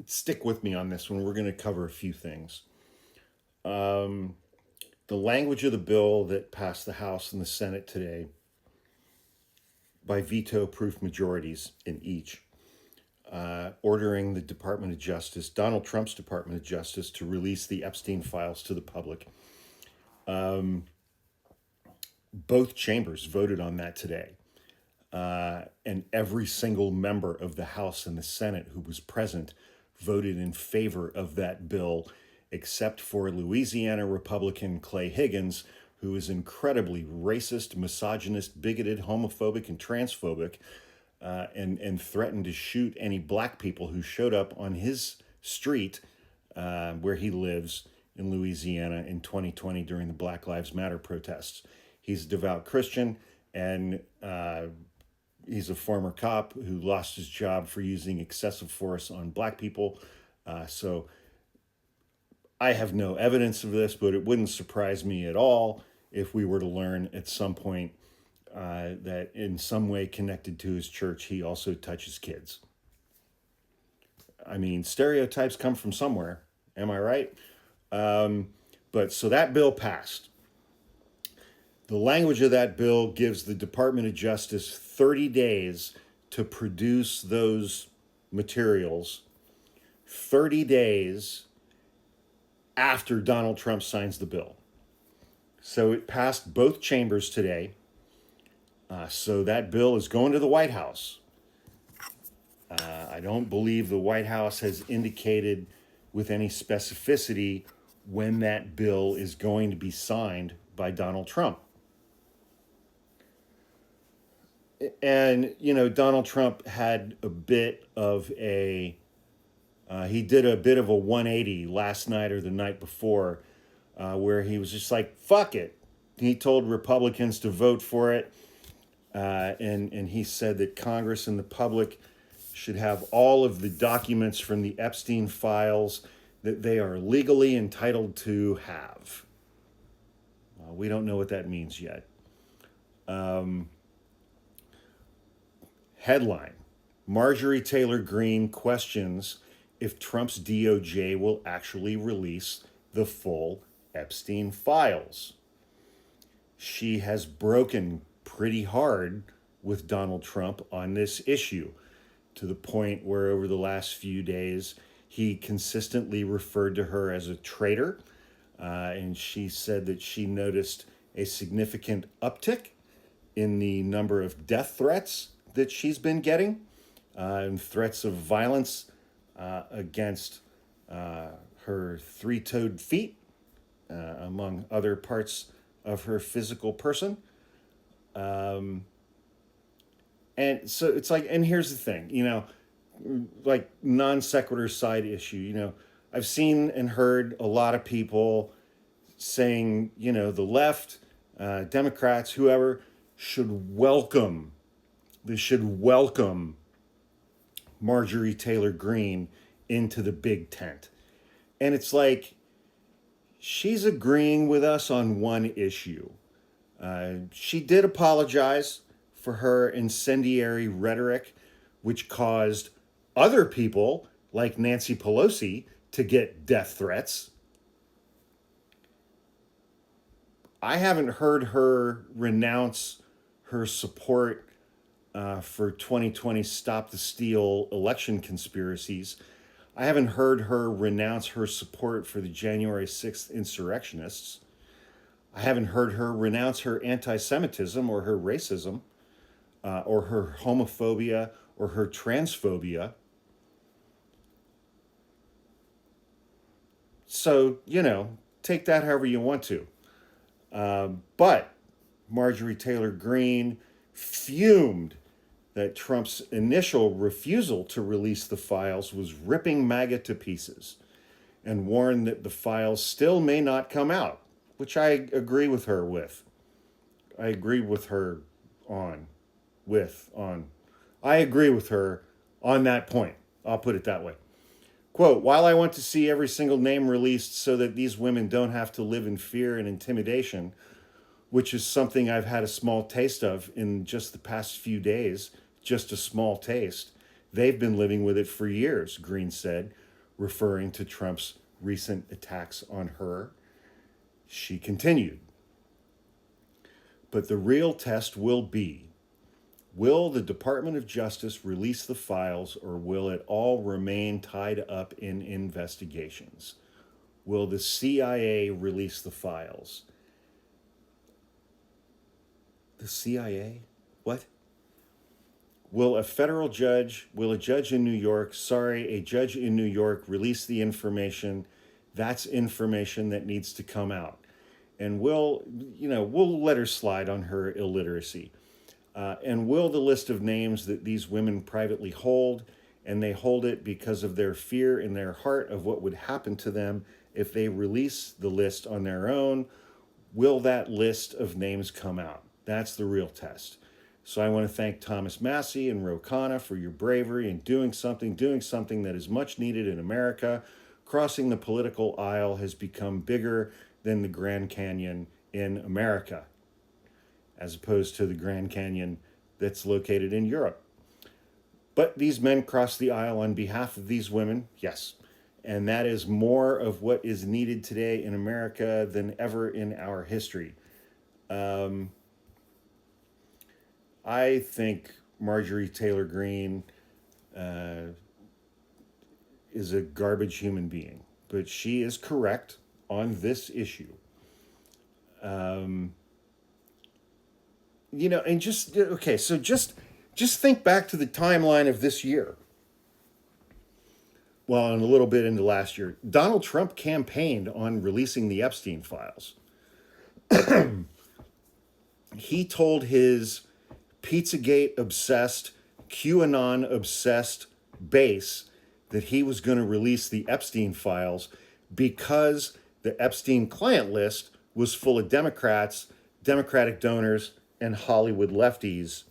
stick with me on this one. We're going to cover a few things. The language of the bill that passed the House and the Senate today by veto-proof majorities in each, ordering the Department of Justice, Donald Trump's Department of Justice, to release the Epstein files to the public. Both chambers voted on that today. And every single member of the House and the Senate who was present voted in favor of that bill, except for Louisiana Republican Clay Higgins, who is incredibly racist, misogynist, bigoted, homophobic, and transphobic, and threatened to shoot any black people who showed up on his street where he lives in Louisiana in 2020 during the Black Lives Matter protests. He's a devout Christian, and he's a former cop who lost his job for using excessive force on black people. So I have no evidence of this, but it wouldn't surprise me at all if we were to learn at some point that in some way connected to his church, he also touches kids. I mean, stereotypes come from somewhere. Am I right? But so that bill passed. The language of that bill gives the Department of Justice 30 days to produce those materials, 30 days after Donald Trump signs the bill. So it passed both chambers today. So that bill is going to the White House. I don't believe the White House has indicated with any specificity when that bill is going to be signed by Donald Trump. And, you know, Donald Trump had a bit of he did a bit of a 180 last night or the night before, where he was just like, fuck it. He told Republicans to vote for it. And he said that Congress and the public should have all of the documents from the Epstein files that they are legally entitled to have. We don't know what that means yet. Headline: Marjorie Taylor Greene questions if Trump's DOJ will actually release the full Epstein files. She has broken pretty hard with Donald Trump on this issue, to the point where over the last few days, he consistently referred to her as a traitor. And she said that she noticed a significant uptick in the number of death threats that she's been getting, and threats of violence against her three-toed feet, among other parts of her physical person. And so it's like, and here's the thing, you know, like non sequitur side issue, you know, I've seen and heard a lot of people saying, you know, the left, Democrats, whoever, should welcome Marjorie Taylor Greene into the big tent. And it's like, she's agreeing with us on one issue. She did apologize for her incendiary rhetoric, which caused other people like Nancy Pelosi to get death threats. I haven't heard her renounce her support for 2020 Stop the Steal election conspiracies. I haven't heard her renounce her support for the January 6th insurrectionists. I haven't heard her renounce her anti-Semitism or her racism, or her homophobia or her transphobia. So, you know, take that however you want to. But Marjorie Taylor Greene fumed that Trump's initial refusal to release the files was ripping MAGA to pieces, and warned that the files still may not come out, which I agree with her with. I agree with her on that point. I'll put it that way. Quote, while I want to see every single name released so that these women don't have to live in fear and intimidation, which is something I've had a small taste of in just the past few days, just a small taste. They've been living with it for years, Greene said, referring to Trump's recent attacks on her. She continued, but the real test will be, will the Department of Justice release the files, or will it all remain tied up in investigations? Will the CIA release the files? The CIA? What? Will a judge in New York release the information? That's information that needs to come out. And we'll let her slide on her illiteracy. And will the list of names that these women privately hold, and they hold it because of their fear in their heart of what would happen to them if they release the list on their own, will that list of names come out? That's the real test. So I want to thank Thomas Massey and Ro Khanna for your bravery in doing something that is much needed in America. Crossing the political aisle has become bigger than the Grand Canyon in America, as opposed to the Grand Canyon that's located in Europe. But these men crossed the aisle on behalf of these women, yes. And that is more of what is needed today in America than ever in our history. I think Marjorie Taylor Greene is a garbage human being, but she is correct on this issue. And just think back to the timeline of this year. Well, and a little bit into last year. Donald Trump campaigned on releasing the Epstein files. He told his Pizzagate-obsessed, QAnon-obsessed base that he was going to release the Epstein files because the Epstein client list was full of Democrats, Democratic donors, and Hollywood lefties.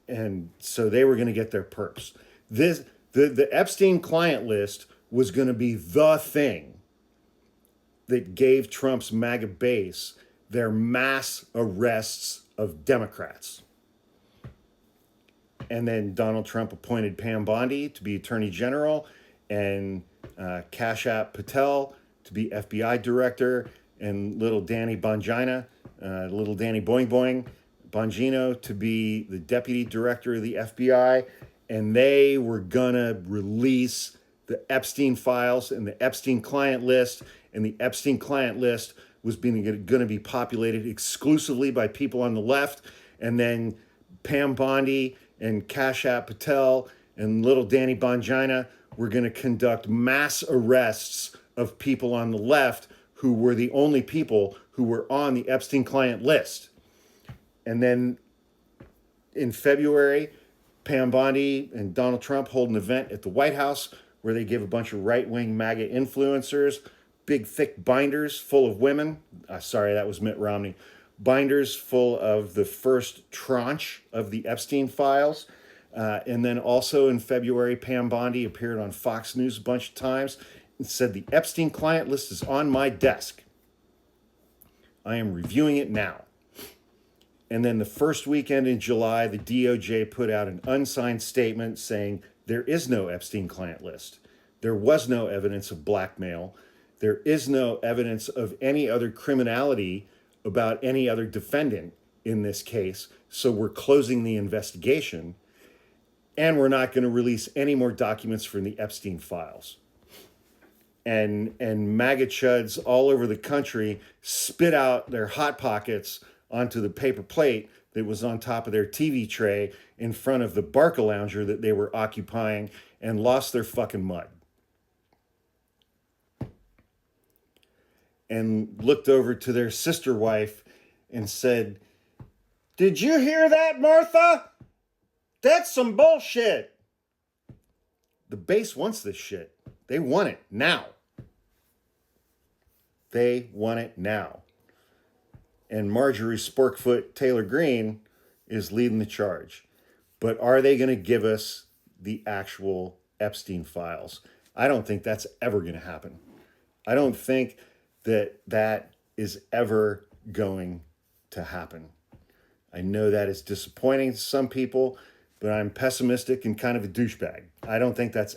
And so they were going to get their perps. The Epstein client list was going to be the thing that gave Trump's MAGA base their mass arrests of Democrats. And then Donald Trump appointed Pam Bondi to be Attorney General, and Patel to be FBI Director, and little Danny Bongino to be the Deputy Director of the FBI. And they were gonna release the Epstein files and the Epstein client list, and the Epstein client list was going to be populated exclusively by people on the left, and then Pam Bondi and Patel and little Danny Bongino were going to conduct mass arrests of people on the left who were the only people who were on the Epstein client list. And then in February, Pam Bondi and Donald Trump hold an event at the White House where they give a bunch of right-wing MAGA influencers big, thick binders full of women. Sorry, that was Mitt Romney. Binders full of the first tranche of the Epstein files. And then also in February, Pam Bondi appeared on Fox News a bunch of times and said, the Epstein client list is on my desk. I am reviewing it now. And then the first weekend in July, the DOJ put out an unsigned statement saying there is no Epstein client list. There was no evidence of blackmail. There is no evidence of any other criminality about any other defendant in this case. So we're closing the investigation, and we're not going to release any more documents from the Epstein files. And MAGA chuds all over the country spit out their Hot Pockets onto the paper plate that was on top of their TV tray in front of the Barca lounger that they were occupying, and lost their fucking mud. And looked over to their sister wife and said, "Did you hear that, Martha? That's some bullshit." The base wants this shit. They want it now. They want it now. And Marjorie Sporkfoot Taylor Greene is leading the charge. But are they going to give us the actual Epstein files? I don't think that's ever going to happen. I don't think that is ever going to happen. I know that is disappointing to some people, but I'm pessimistic and kind of a douchebag. I don't think that's